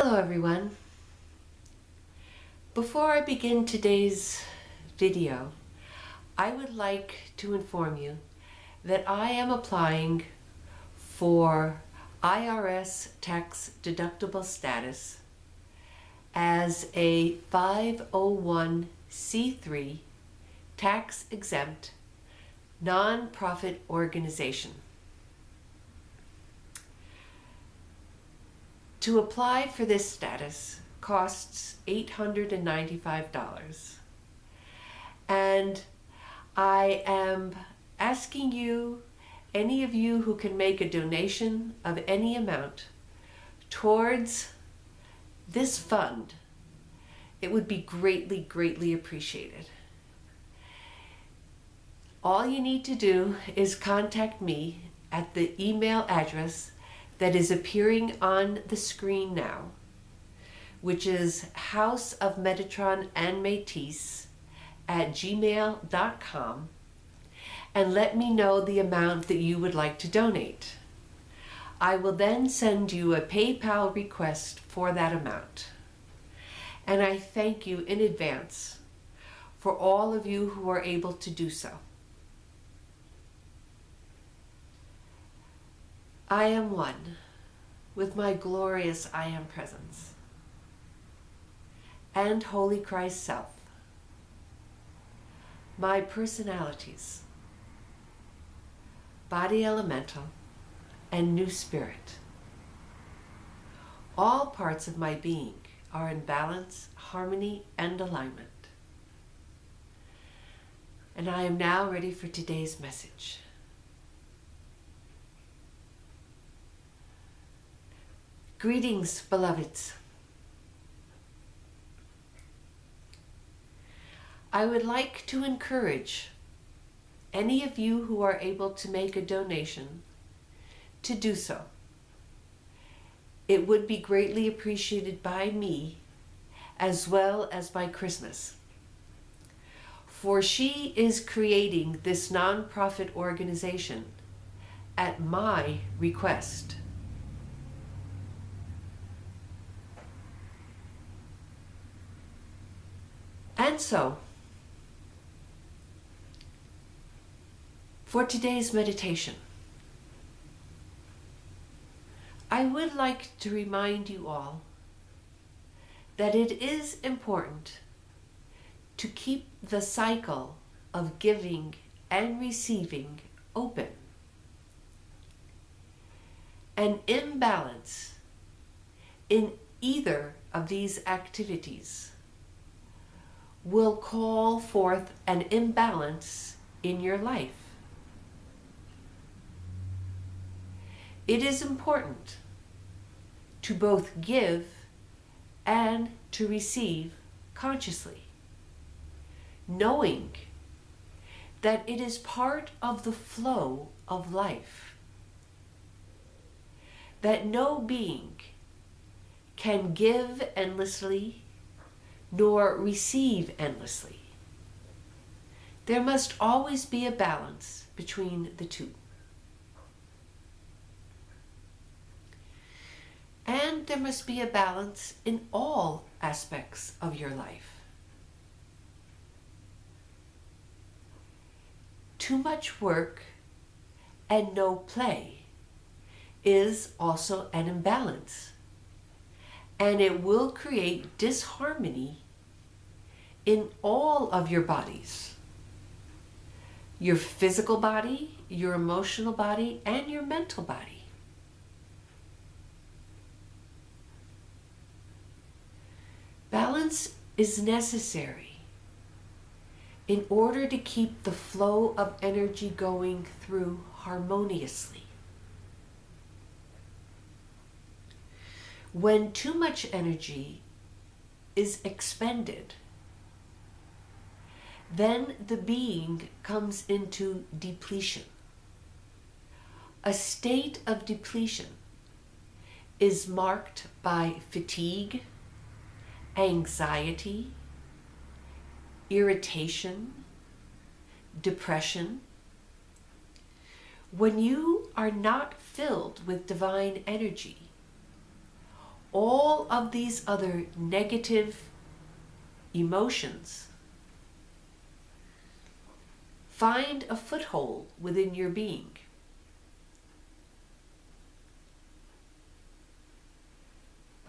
Hello everyone. Before I begin today's video, I would like to inform you that I am applying for IRS tax deductible status as a 501c3 tax exempt nonprofit organization. To apply for this status costs $895, and I am asking you, any of you who can make a donation of any amount towards this fund, it would be greatly appreciated. All you need to do is contact me at the email address that is appearing on the screen now, which is House of Metatron and Métis at gmail.com, and let me know the amount that you would like to donate. I will then send you a PayPal request for that amount. And I thank you in advance for all of you who are able to do so. I am one with my glorious I Am presence and Holy Christ Self, my personalities, body elemental and new spirit. All parts of my being are in balance, harmony, and alignment. And I am now ready for today's message. Greetings, beloveds. I would like to encourage any of you who are able to make a donation to do so. It would be greatly appreciated by me as well as by Christmas, for she is creating this nonprofit organization at my request. And so, for today's meditation, I would like to remind you all that it is important to keep the cycle of giving and receiving open. An imbalance in either of these activities will call forth an imbalance in your life. It is important to both give and to receive consciously, knowing that it is part of the flow of life, that no being can give endlessly nor receive endlessly. There must always be a balance between the two. And there must be a balance in all aspects of your life. Too much work and no play is also an imbalance, and it will create disharmony in all of your bodies. Your physical body, your emotional body, and your mental body. Balance is necessary in order to keep the flow of energy going through harmoniously. When too much energy is expended, then the being comes into depletion. A state of depletion is marked by fatigue, anxiety, irritation, depression. When you are not filled with divine energy, all of these other negative emotions find a foothold within your being.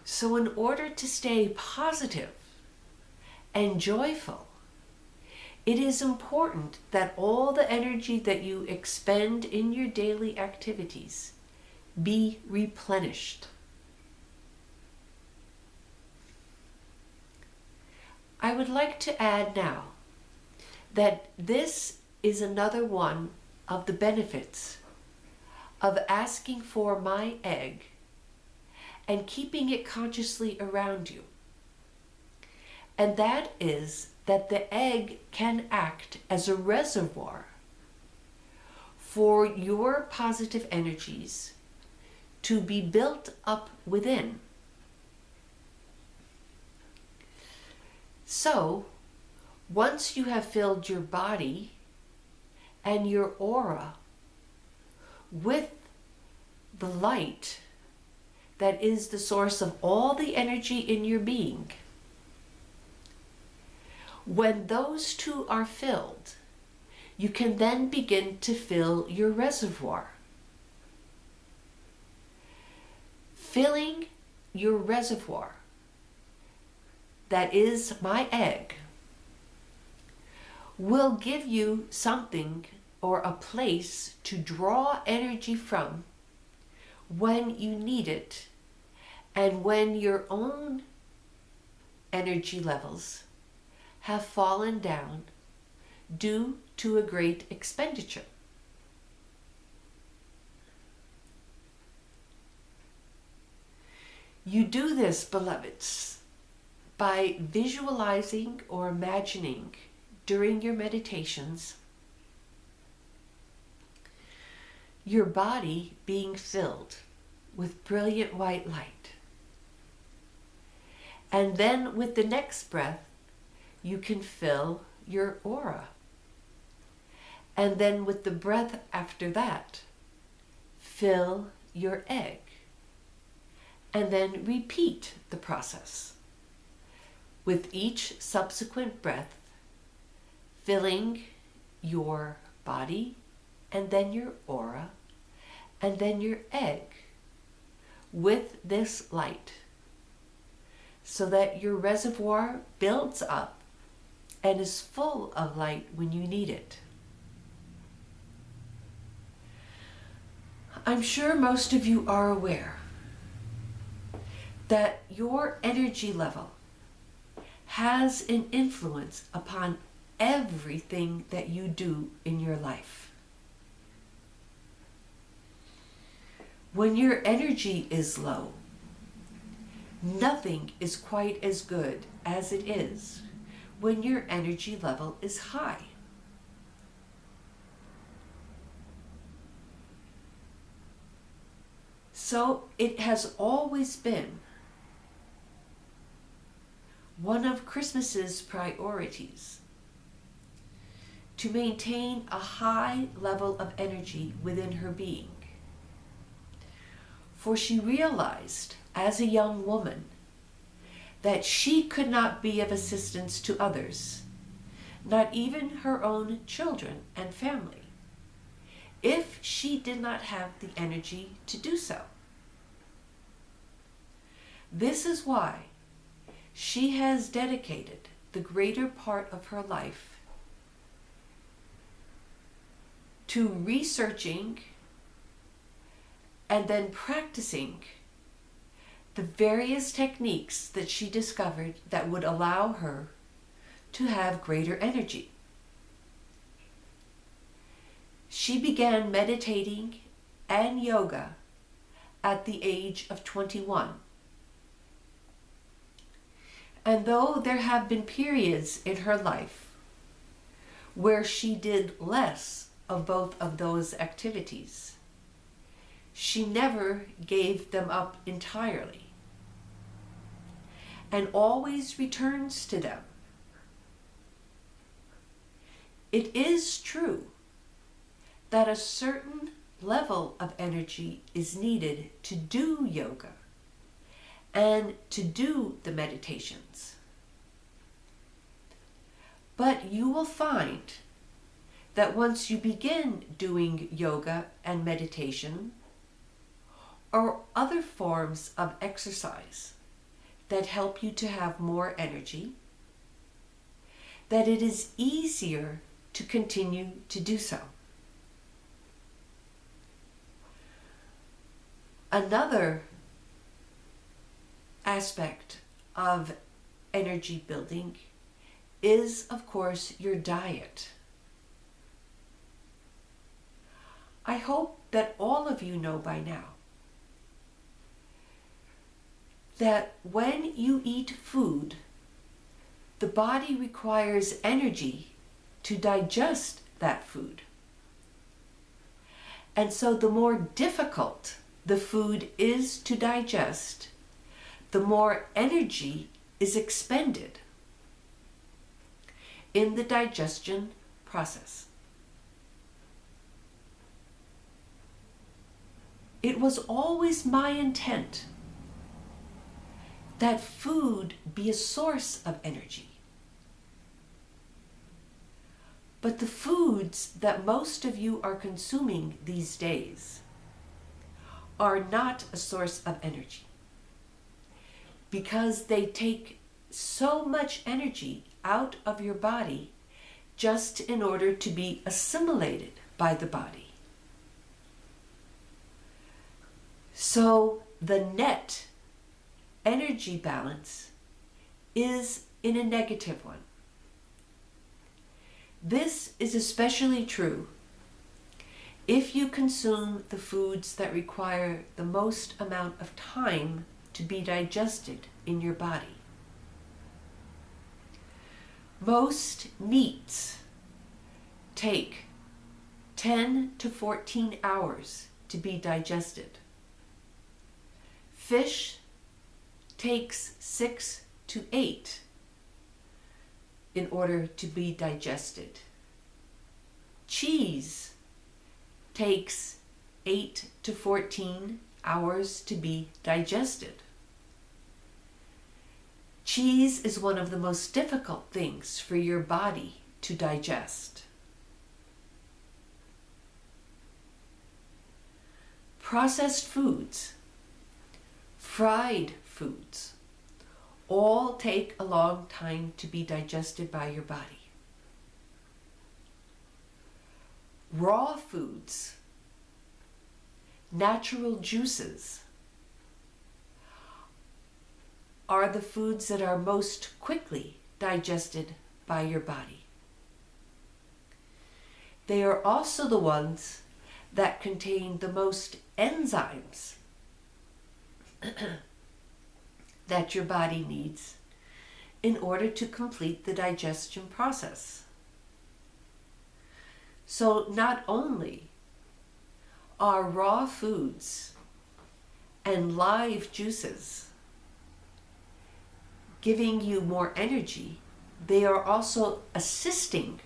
So in order to stay positive and joyful, it is important that all the energy that you expend in your daily activities be replenished. I would like to add now that this is another one of the benefits of asking for my egg and keeping it consciously around you. And that is that the egg can act as a reservoir for your positive energies to be built up within. So, once you have filled your body and your aura with the light that is the source of all the energy in your being, when those two are filled, you can then begin to fill your reservoir. Filling your reservoir, that is my egg, will give you something or a place to draw energy from when you need it and when your own energy levels have fallen down due to a great expenditure. You do this, beloveds, by visualizing or imagining during your meditations your body being filled with brilliant white light. And then with the next breath, you can fill your aura. And then with the breath after that, fill your egg. And then repeat the process with each subsequent breath, filling your body and then your aura and then your egg with this light, so that your reservoir builds up and is full of light when you need it. I'm sure most of you are aware that your energy level has an influence upon everything that you do in your life. When your energy is low, nothing is quite as good as it is when your energy level is high. So it has always been one of Christmas's priorities to maintain a high level of energy within her being. For she realized as a young woman that she could not be of assistance to others, not even her own children and family, if she did not have the energy to do so. This is why she has dedicated the greater part of her life to researching and then practicing the various techniques that she discovered that would allow her to have greater energy. She began meditating and yoga at the age of 21. And though there have been periods in her life where she did less of both of those activities, she never gave them up entirely and always returns to them. It is true that a certain level of energy is needed to do yoga and to do the meditations. But you will find that once you begin doing yoga and meditation or other forms of exercise that help you to have more energy, that it is easier to continue to do so. Another aspect of energy building is, of course, your diet. I hope that all of you know by now that when you eat food, the body requires energy to digest that food. And so the more difficult the food is to digest, the more energy is expended in the digestion process. It was always my intent that food be a source of energy. But the foods that most of you are consuming these days are not a source of energy because they take so much energy out of your body just in order to be assimilated by the body. So the net energy balance is in a negative one. This is especially true if you consume the foods that require the most amount of time to be digested in your body. Most meats take 10 to 14 hours to be digested. Fish takes 6 to 8 in order to be digested. Cheese takes 8 to 14 hours to be digested. Cheese is one of the most difficult things for your body to digest. Processed foods, fried foods, all take a long time to be digested by your body. Raw foods, natural juices, are the foods that are most quickly digested by your body. They are also the ones that contain the most enzymes that your body needs in order to complete the digestion process. So not only are raw foods and live juices giving you more energy, they are also assisting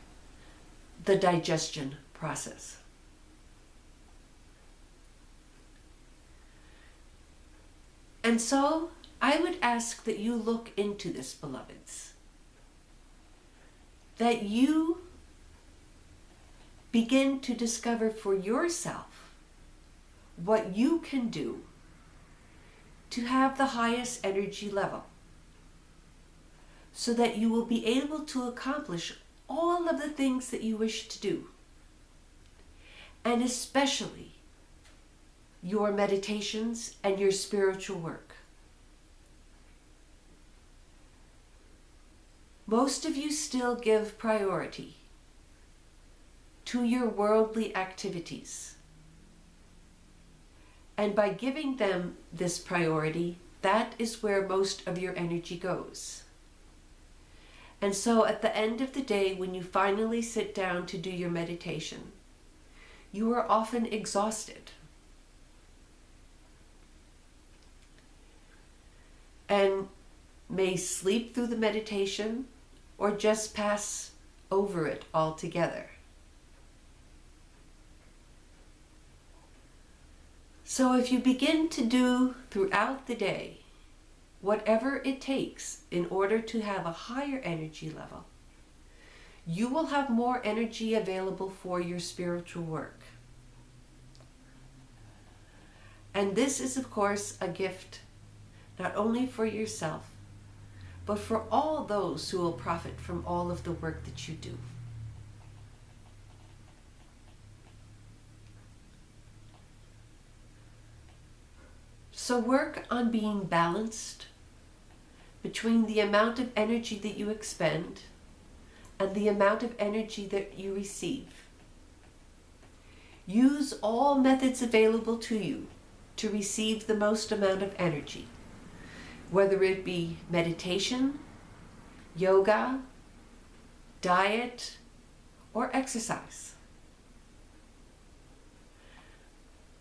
the digestion process. And so I would ask that you look into this, beloveds, that you begin to discover for yourself what you can do to have the highest energy level, so that you will be able to accomplish all of the things that you wish to do, and especially your meditations and your spiritual work. Most of you still give priority to your worldly activities. And by giving them this priority, that is where most of your energy goes. And so at the end of the day, when you finally sit down to do your meditation, you are often exhausted. And may sleep through the meditation or just pass over it altogether. So if you begin to do throughout the day whatever it takes in order to have a higher energy level, you will have more energy available for your spiritual work. And this is, of course, a gift not only for yourself, but for all those who will profit from all of the work that you do. So work on being balanced between the amount of energy that you expend and the amount of energy that you receive. Use all methods available to you to receive the most amount of energy, whether it be meditation, yoga, diet, or exercise.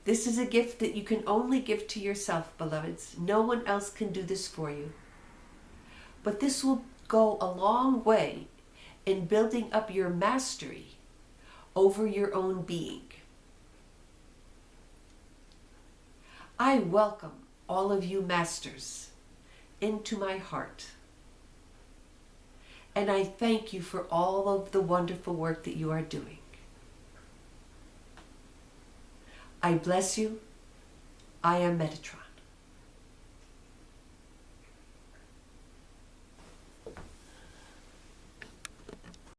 This is a gift that you can only give to yourself, beloveds. No one else can do this for you. But this will go a long way in building up your mastery over your own being. I welcome all of you masters into my heart. And I thank you for all of the wonderful work that you are doing. I bless you. I am Metatron.